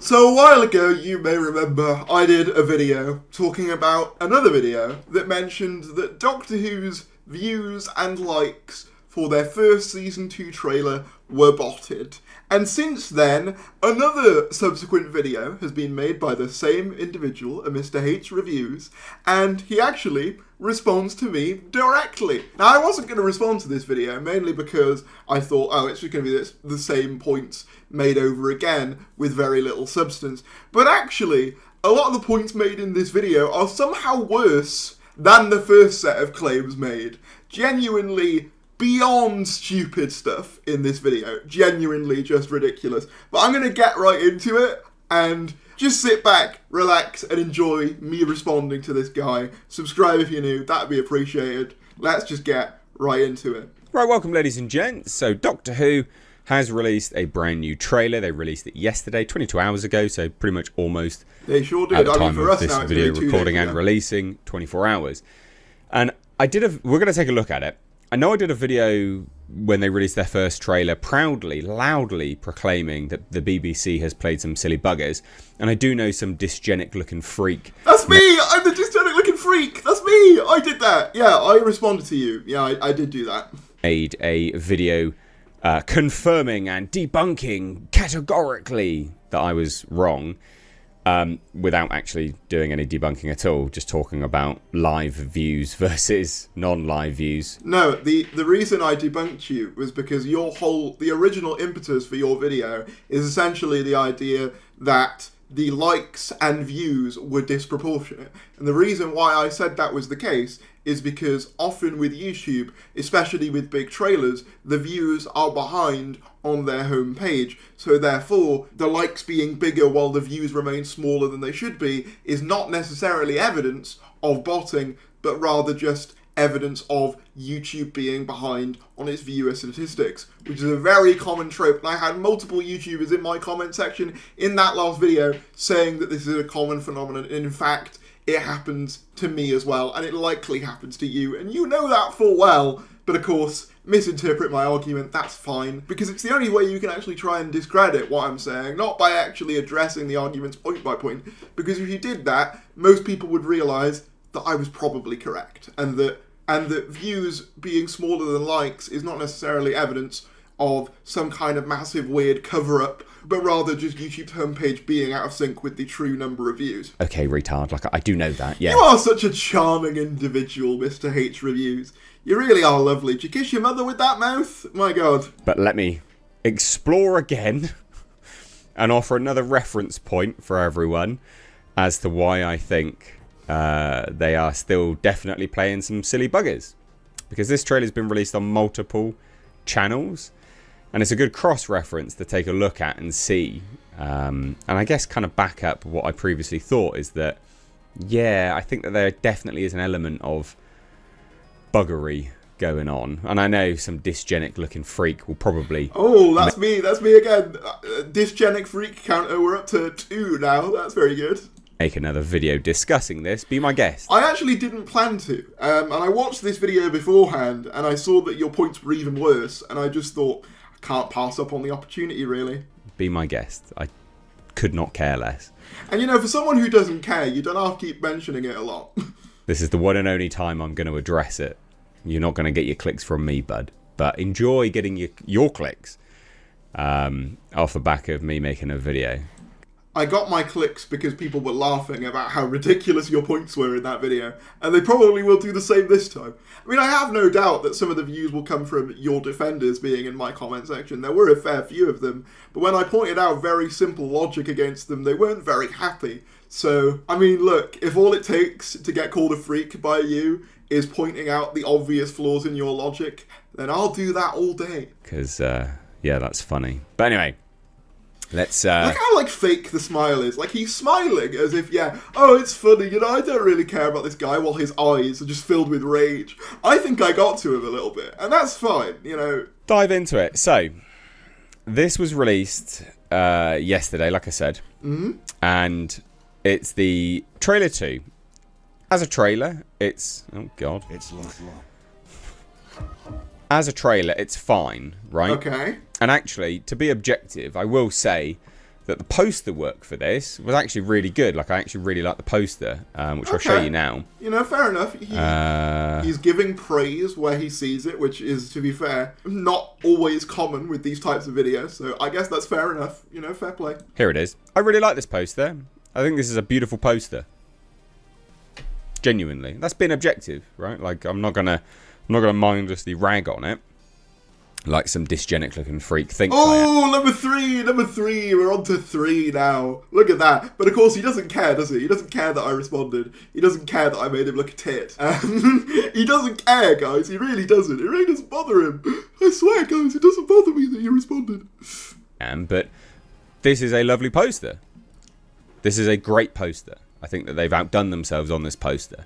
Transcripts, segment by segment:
So a while ago, you may remember, I did a video talking about another video that mentioned that Doctor Who's views and likes for their first Season 2 trailer were botted. And since then, another subsequent video has been made by the same individual, a Mr. H Reviews, and he actually responds to me directly. Now, I wasn't going to respond to this video, mainly because I thought, oh, it's just going to be the same points made over again with very little substance. But actually, a lot of the points made in this video are somehow worse than the first set of claims made. Genuinely beyond stupid stuff in this video. Genuinely just ridiculous. But I'm going to get right into it and just sit back, relax, and enjoy me responding to this guy. Subscribe if you're new, that'd be appreciated. Let's just get right into it. Right, welcome ladies and gents. So Doctor Who has released a brand new trailer. They released it yesterday, 22 hours ago, so pretty much almost they sure did. at the time for of us this now, video recording and releasing, 24 hours. And we're going to take a look at it. I know I did a video when they released their first trailer proudly, loudly proclaiming that the BBC has played some silly buggers. And I do know some dysgenic looking freak. That's me! I'm the dysgenic looking freak! That's me! I did that! Yeah, I responded to you. Yeah, I did do that. Made a video confirming and debunking categorically that I was wrong. Without actually doing any debunking at all, just talking about live views versus non-live views. No, the reason I debunked you was because the original impetus for your video is essentially the idea that the likes and views were disproportionate. And the reason why I said that was the case is because often with YouTube, especially with big trailers, the views are behind on their homepage. So therefore, the likes being bigger while the views remain smaller than they should be is not necessarily evidence of botting, but rather just evidence of YouTube being behind on its viewer statistics, which is a very common trope. And I had multiple YouTubers in my comment section in that last video saying that this is a common phenomenon. And in fact, it happens to me as well, and it likely happens to you, and you know that full well. But of course, misinterpret my argument, that's fine, because it's the only way you can actually try and discredit what I'm saying, not by actually addressing the arguments point by point, because if you did that, most people would realise that I was probably correct, and that views being smaller than likes is not necessarily evidence of some kind of massive weird cover-up, but rather just YouTube's homepage being out of sync with the true number of views. Okay, retard, like I do know that, yeah. You are such a charming individual, Mr. H Reviews. You really are lovely. Did you kiss your mother with that mouth? My God. But let me explore again and offer another reference point for everyone as to why I think they are still definitely playing some silly buggers. Because this trailer's been released on multiple channels, and it's a good cross-reference to take a look at and see. And I guess kind of back up what I previously thought is that, yeah, I think that there definitely is an element of buggery going on. And I know some dysgenic-looking freak will probably... Oh, that's me again. Dysgenic freak counter, we're up to 2 now. That's very good. Make another video discussing this. Be my guest. I actually didn't plan to. And I watched this video beforehand, and I saw that your points were even worse, and I just thought, I can't pass up on the opportunity, really. Be my guest. I could not care less. And you know, for someone who doesn't care, you don't have to keep mentioning it a lot. This is the one and only time I'm going to address it. You're not going to get your clicks from me, bud. But enjoy getting your clicks off the back of me making a video. I got my clicks because people were laughing about how ridiculous your points were in that video, and they probably will do the same this time. I mean, I have no doubt that some of the views will come from your defenders being in my comment section. There were a fair few of them, but when I pointed out very simple logic against them, they weren't very happy. So, I mean, look, if all it takes to get called a freak by you is pointing out the obvious flaws in your logic, then I'll do that all day. Because, yeah, that's funny. But anyway... Let's Look how fake the smile is. Like, he's smiling as if, yeah, oh, it's funny, you know, I don't really care about this guy, while his eyes are just filled with rage. I think I got to him a little bit, and that's fine, you know. Dive into it. So, this was released yesterday, like I said, and it's the trailer 2. As a trailer, it's... Oh, God. It's As a trailer, it's fine, right? Okay. And actually, to be objective, I will say that the poster work for this was actually really good. Like, I actually really like the poster, which I'll show you now. You know, fair enough. He's giving praise where he sees it, which is, to be fair, not always common with these types of videos. So I guess that's fair enough. You know, fair play. Here it is. I really like this poster. I think this is a beautiful poster. Genuinely. That's being objective, right? Like, I'm not gonna mindlessly rag on it. Like some dysgenic looking freak thinks I am. Oh, number three. We're on to 3 now. Look at that. But of course, he doesn't care, does he? He doesn't care that I responded. He doesn't care that I made him look a tit. He doesn't care, guys. He really doesn't. It really doesn't bother him. I swear, guys, it doesn't bother me that you responded. But this is a lovely poster. This is a great poster. I think that they've outdone themselves on this poster.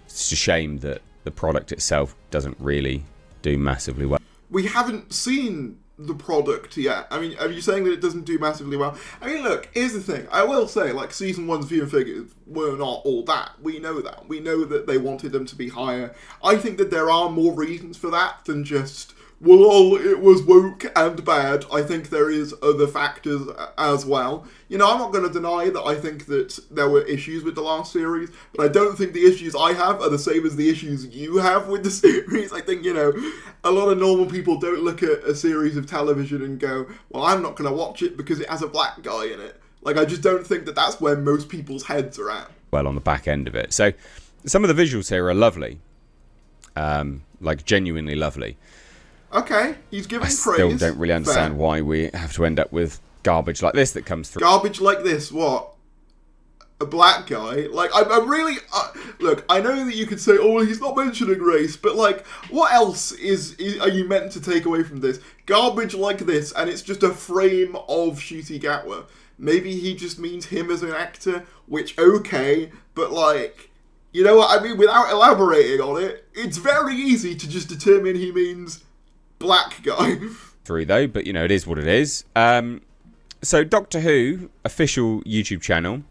It's a shame that the product itself doesn't really do massively well. We haven't seen the product yet. I mean, are you saying that it doesn't do massively well? I mean, look, here's the thing. I will say, like, Season 1's viewer figures were not all that. We know that. We know that they wanted them to be higher. I think that there are more reasons for that than just, well, it was woke and bad. I think there is other factors as well. You know, I'm not going to deny that I think that there were issues with the last series, but I don't think the issues I have are the same as the issues you have with the series. I think, you know, a lot of normal people don't look at a series of television and go, well, I'm not going to watch it because it has a black guy in it. Like, I just don't think that that's where most people's heads are at. Well, on the back end of it. So, some of the visuals here are lovely. Like, genuinely lovely. Okay, he's giving praise. I still don't really understand why we have to end up with garbage like this that comes through. Garbage like this, what? A black guy? Like, I'm really... look, I know that you could say, oh, well, he's not mentioning race, but, like, what else are you meant to take away from this? Garbage like this, and it's just a frame of Ncuti Gatwa. Maybe he just means him as an actor, which, okay, but, like... You know what I mean? Without elaborating on it, it's very easy to just determine he means... black guy. Through though, but you know, it is what it is. So Doctor Who official YouTube channel,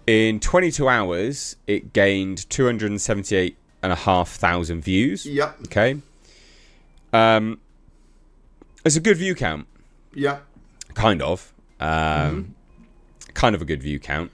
in 22 hours it gained 278,500 views. Yep. Okay. It's a good view count. Yeah. Kind of. Kind of a good view count.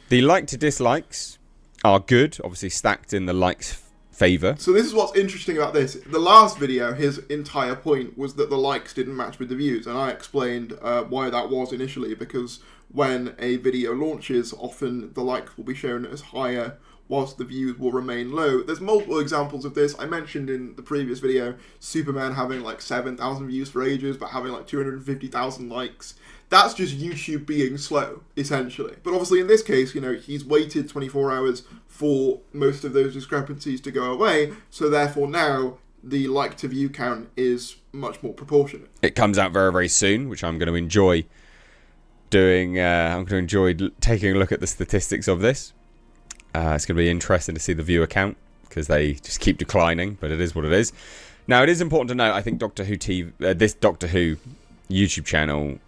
The like to dislikes are good, obviously stacked in the likes favour. So this is what's interesting about this. The last video, his entire point was that the likes didn't match with the views, and I explained why that was initially, because when a video launches, often the likes will be shown as higher whilst the views will remain low. There's multiple examples of this. I mentioned in the previous video, Superman having like 7,000 views for ages, but having like 250,000 likes. That's just YouTube being slow, essentially. But obviously in this case, you know, he's waited 24 hours for most of those discrepancies to go away, so therefore now the like to view count is much more proportionate. It comes out very, very soon, which I'm going to enjoy doing. I'm going to enjoy taking a look at the statistics of this. It's going to be interesting to see the viewer count, because they just keep declining, but it is what it is. Now, it is important to note, I think Doctor Who this Doctor Who YouTube channel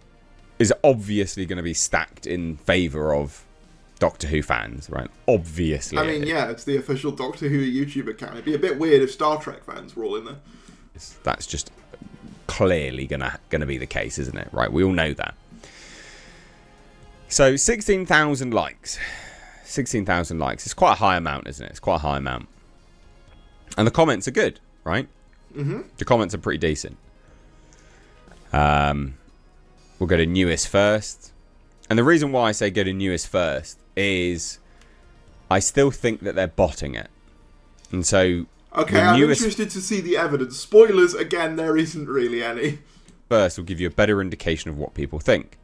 is obviously going to be stacked in favour of Doctor Who fans, right? Obviously. I mean, yeah, it's the official Doctor Who YouTube account. It'd be a bit weird if Star Trek fans were all in there. That's just clearly gonna be the case, isn't it? Right, we all know that. So, 16,000 likes. 16,000 likes. It's quite a high amount, isn't it? It's quite a high amount. And the comments are good, right? Mm-hmm. The comments are pretty decent. We'll go to newest first. And the reason why I say go to newest first is I still think that they're botting it. And so... Okay, I'm interested to see the evidence. Spoilers, again, there isn't really any. First will give you a better indication of what people think.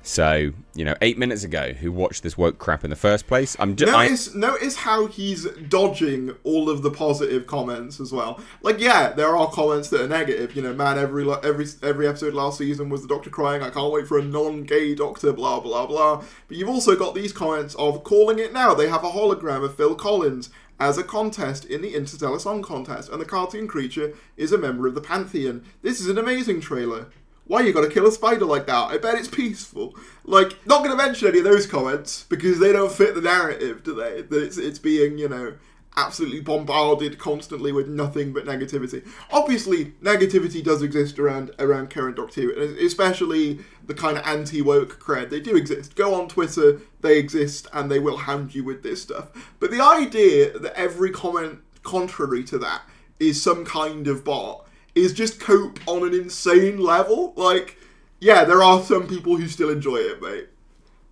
So, you know, 8 minutes ago, who watched this woke crap in the first place? Notice how he's dodging all of the positive comments as well. Like, yeah, there are comments that are negative. You know, man, every episode last season was the Doctor crying, I can't wait for a non-gay Doctor, blah, blah, blah. But you've also got these comments of calling it now. They have a hologram of Phil Collins as a contest in the Interstellar Song Contest, and the cartoon creature is a member of the Pantheon. This is an amazing trailer. Why you gotta kill a spider like that? I bet it's peaceful. Like, not gonna mention any of those comments, because they don't fit the narrative, do they? That it's being, you know, absolutely bombarded constantly with nothing but negativity. Obviously, negativity does exist around current Doctor Who, especially the kind of anti-woke cred. They do exist. Go on Twitter, they exist, and they will hound you with this stuff. But the idea that every comment contrary to that is some kind of bot is just cope on an insane level. Like, yeah, there are some people who still enjoy it, mate.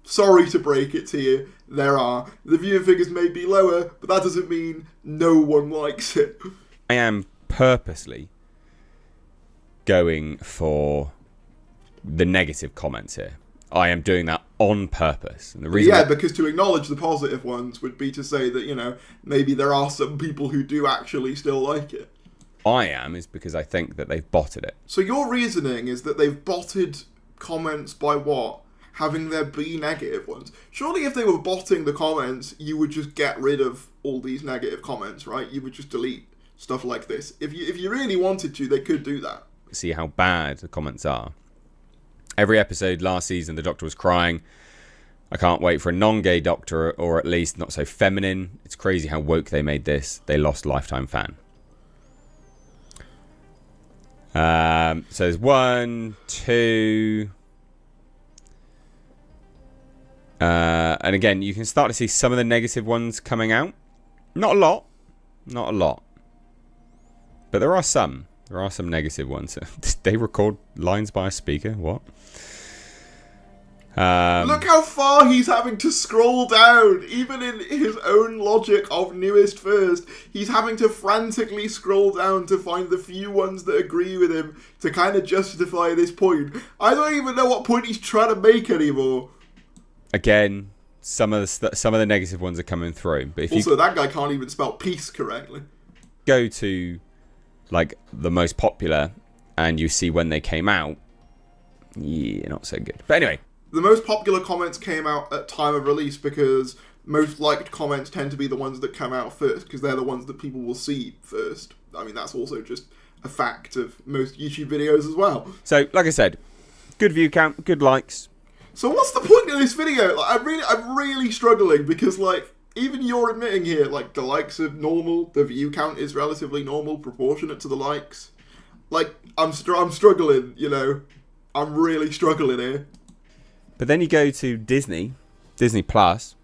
Sorry to break it to you, there are. The viewing figures may be lower, but that doesn't mean no one likes it. I am purposely going for the negative comments here. I am doing that on purpose. And the reason because to acknowledge the positive ones would be to say that, you know, maybe there are some people who do actually still like it. I am is because I think that they've botted it. So your reasoning is that they've botted comments by what? Having there be negative ones. Surely if they were botting the comments, you would just get rid of all these negative comments, right? You would just delete stuff like this. If you really wanted to, they could do that. See how bad the comments are. Every episode last season, the Doctor was crying. I can't wait for a non-gay Doctor, or at least not so feminine. It's crazy how woke they made this. They lost lifetime fan. So there's 1, 2... and again, you can start to see some of the negative ones coming out. Not a lot. Not a lot. But there are some. There are some negative ones. They record lines by a speaker. What? Look how far he's having to scroll down. Even in his own logic of newest first, he's having to frantically scroll down to find the few ones that agree with him to kind of justify this point. I don't even know what point he's trying to make anymore. Again, some of the negative ones are coming through. But if also, that guy can't even spell peace correctly. Go to like the most popular, and you see when they came out. Yeah, not so good. But anyway, the most popular comments came out at time of release because most liked comments tend to be the ones that come out first because they're the ones that people will see first. I mean, that's also just a fact of most YouTube videos as well. So, like I said, good view count, good likes. So what's the point of this video? Like, I'm really struggling because, like, even you're admitting here, like, the likes are normal, the view count is relatively normal, proportionate to the likes. Like, I'm struggling, you know. I'm really struggling here. But then you go to Disney Plus,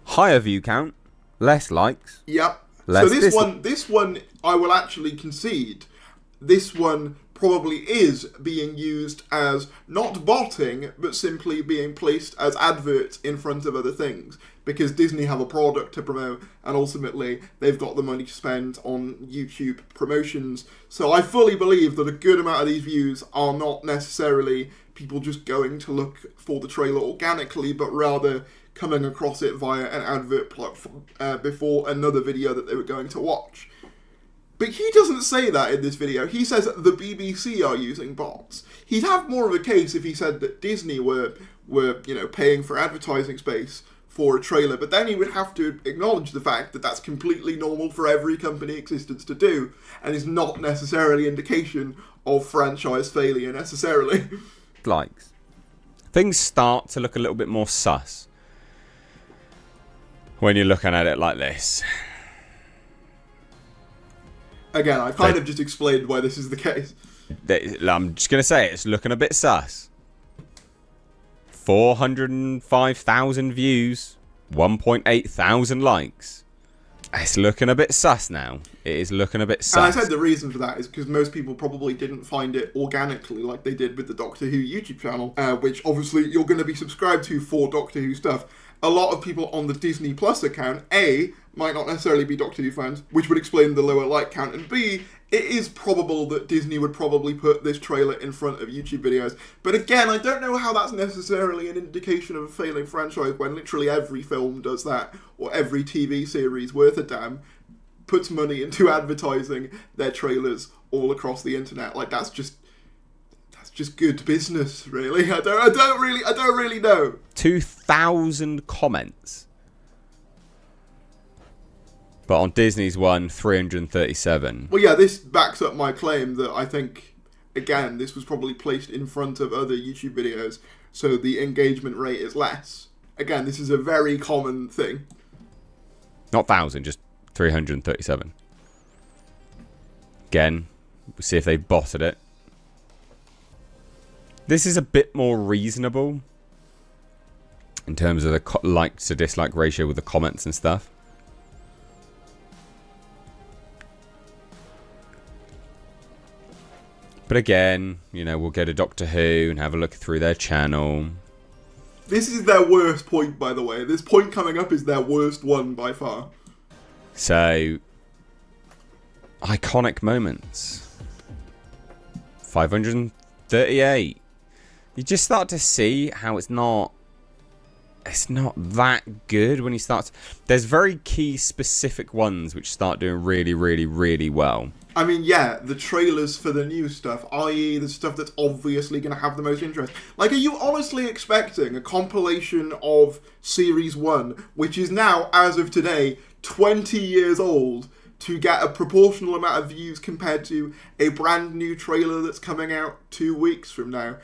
higher view count, less likes. Yep. So this one, I will actually concede. This one probably is being used as not botting, but simply being placed as adverts in front of other things. Because Disney have a product to promote, and ultimately they've got the money to spend on YouTube promotions. So I fully believe that a good amount of these views are not necessarily people just going to look for the trailer organically, but rather coming across it via an advert before another video that they were going to watch. But he doesn't say that in this video. He says the BBC are using bots. He'd have more of a case if he said that Disney were paying for advertising space for a trailer, but then he would have to acknowledge the fact that that's completely normal for every company in existence to do, and is not necessarily indication of franchise failure necessarily. Likes. Things start to look a little bit more sus when you're looking at it like this. Again, I kind of just explained why this is the case. I'm just going to say it's looking a bit sus. 405,000 views, 1.8 thousand likes. It's looking a bit sus now. It is looking a bit sus. And I said the reason for that is because most people probably didn't find it organically like they did with the Doctor Who YouTube channel, which obviously you're going to be subscribed to for Doctor Who stuff. A lot of people on the Disney Plus account, A, might not necessarily be Doctor Who fans, which would explain the lower like count, and B, it is probable that Disney would probably put this trailer in front of YouTube videos. But again, I don't know how that's necessarily an indication of a failing franchise when literally every film does that, or every TV series worth a damn puts money into advertising their trailers all across the internet. Like, that's just good business, really. I don't really know. 2,000 comments. But on Disney's one, 337. Well, yeah, this backs up my claim that I think, again, this was probably placed in front of other YouTube videos, so the engagement rate is less. Again, this is a very common thing. Not 1,000, just 337. Again, we'll see if they've botted it. This is a bit more reasonable in terms of the like to dislike ratio with the comments and stuff. But again, you know, we'll go to Doctor Who and have a look through their channel. This is their worst point, by the way. This point coming up is their worst one by far. So, iconic moments. 538. You just start to see how it's not that good when you start. There's very key specific ones which start doing really, really, really well. I mean, yeah, the trailers for the new stuff, i.e. the stuff that's obviously going to have the most interest. Like, are you honestly expecting a compilation of Series 1, which is now, as of today, 20 years old, to get a proportional amount of views compared to a brand new trailer that's coming out 2 weeks from now?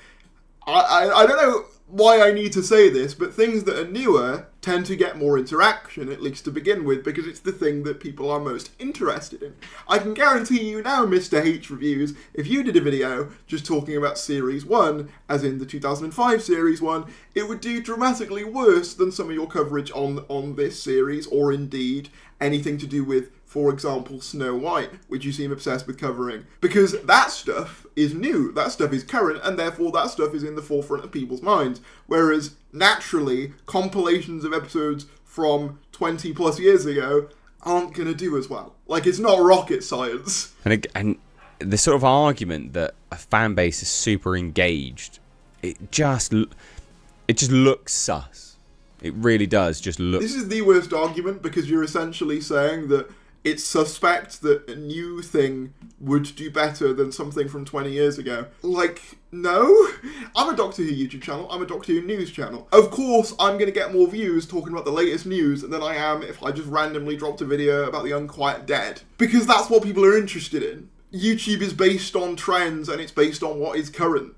I don't know why I need to say this, but things that are newer tend to get more interaction, at least to begin with, because it's the thing that people are most interested in. I can guarantee you now, Mr. H Reviews, if you did a video just talking about Series 1, as in the 2005 Series 1, it would do dramatically worse than some of your coverage on this series, or indeed anything to do with, for example, Snow White, which you seem obsessed with covering. Because that stuff is new, that stuff is current, and therefore that stuff is in the forefront of people's minds. Whereas, naturally, compilations of episodes from 20 plus years ago aren't going to do as well. Like, it's not rocket science. And the sort of argument that a fan base is super engaged, it just looks sus. It really does just look... This is the worst argument, because you're essentially saying that it's suspect that a new thing would do better than something from 20 years ago. Like, no. I'm a Doctor Who YouTube channel. I'm a Doctor Who news channel. Of course, I'm going to get more views talking about the latest news than I am if I just randomly dropped a video about the Unquiet Dead. Because that's what people are interested in. YouTube is based on trends, and it's based on what is current.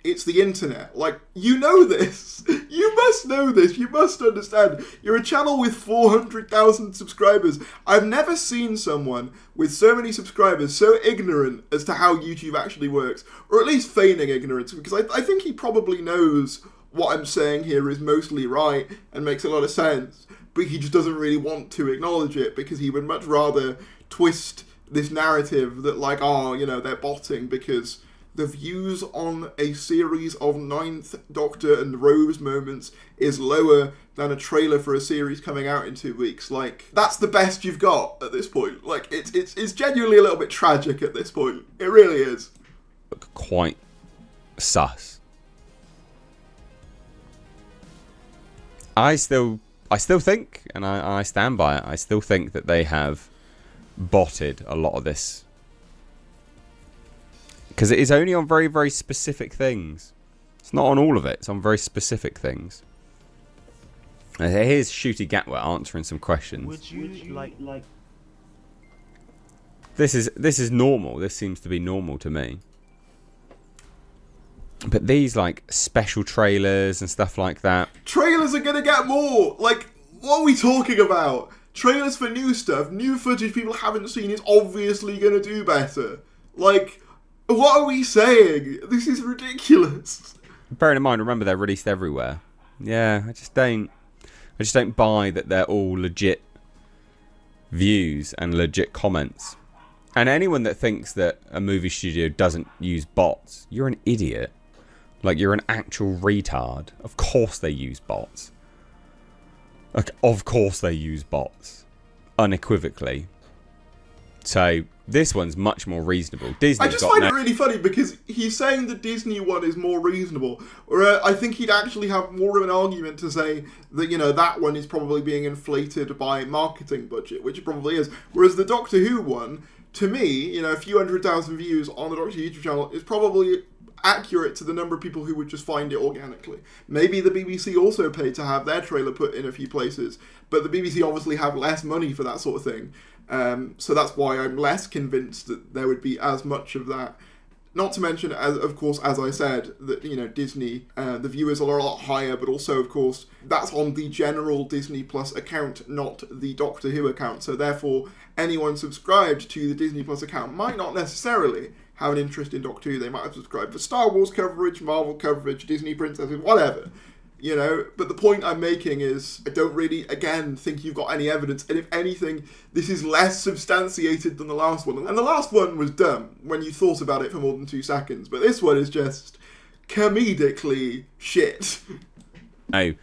It's the internet. Like, you know this. You must know this. You must understand. You're a channel with 400,000 subscribers. I've never seen someone with so many subscribers so ignorant as to how YouTube actually works. Or at least feigning ignorance. Because I think he probably knows what I'm saying here is mostly right and makes a lot of sense. But he just doesn't really want to acknowledge it, because he would much rather twist this narrative that, like, oh, you know, they're botting because the views on a series of 9th Doctor and Rose moments is lower than a trailer for a series coming out in 2 weeks. Like, that's the best you've got at this point. Like, it's genuinely a little bit tragic at this point. It really is. Quite sus. I still think, and I stand by it, I still think that they have botted a lot of this. Because it is only on very, very specific things. It's not on all of it. It's on very specific things. And here's Shooty Gatwa answering some questions. Would you like? This is normal. This seems to be normal to me. But these, like, special trailers and stuff like that. Trailers are going to get more. Like, what are we talking about? Trailers for new stuff, new footage people haven't seen is obviously going to do better. Like, what are we saying? This is ridiculous. Bearing in mind, remember, they're released everywhere. Yeah, I just don't buy that they're all legit views and legit comments. And anyone that thinks that a movie studio doesn't use bots, you're an idiot. Like, you're an actual retard. Of course they use bots. Like, of course they use bots. Unequivocally. So, this one's much more reasonable. Disney's I just find it really funny, because he's saying the Disney one is more reasonable. Or I think he'd actually have more of an argument to say that, you know, that one is probably being inflated by marketing budget, which it probably is. Whereas the Doctor Who one, to me, you know, a few 100,000 views on the Doctor Who YouTube channel is probably accurate to the number of people who would just find it organically. Maybe the BBC also paid to have their trailer put in a few places, but the BBC obviously have less money for that sort of thing. So that's why I'm less convinced that there would be as much of that Not to mention, of course, as I said, that, you know, Disney, the viewers are a lot higher, but also, of course, that's on the general Disney Plus account, not the Doctor Who account. So therefore, anyone subscribed to the Disney Plus account might not necessarily have an interest in Doctor Who. They might have subscribed for Star Wars coverage, Marvel coverage, Disney princesses, whatever. You know, but the point I'm making is I don't really, again, think you've got any evidence. And if anything, this is less substantiated than the last one. And the last one was dumb when you thought about it for more than 2 seconds. But this one is just comedically shit. No,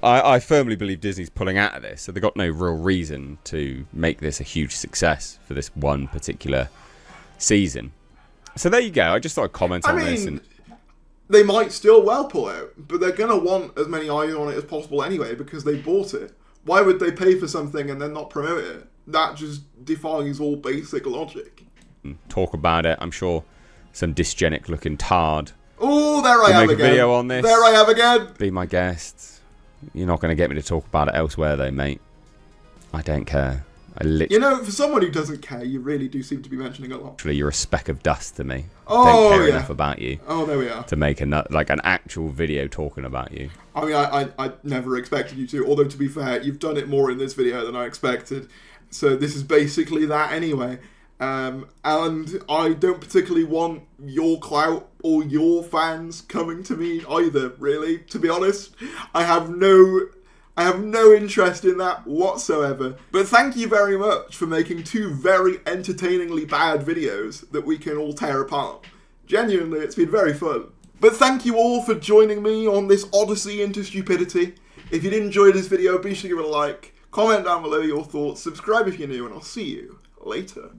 I firmly believe Disney's pulling out of this. So they've got no real reason to make this a huge success for this one particular season. So there you go. I just thought I'd comment on this. And they might still well pull out, but they're going to want as many eyes on it as possible anyway because they bought it. Why would they pay for something and then not promote it? That just defies all basic logic. Talk about it. I'm sure some dysgenic looking tard. Oh, there I am make again. A video on this. There I am again. Be my guest. You're not going to get me to talk about it elsewhere though, mate. I don't care. You know, for someone who doesn't care, you really do seem to be mentioning a lot. Actually, you're a speck of dust to me. Oh, don't care yeah. enough about you. Oh, there we are. To make an actual video talking about you. I mean, I never expected you to, although to be fair, you've done it more in this video than I expected. So this is basically that anyway. And I don't particularly want your clout or your fans coming to me either, really, to be honest. I have no interest in that whatsoever. But thank you very much for making 2 very entertainingly bad videos that we can all tear apart. Genuinely, it's been very fun. But thank you all for joining me on this odyssey into stupidity. If you did enjoy this video, be sure to give it a like, comment down below your thoughts, subscribe if you're new, and I'll see you later.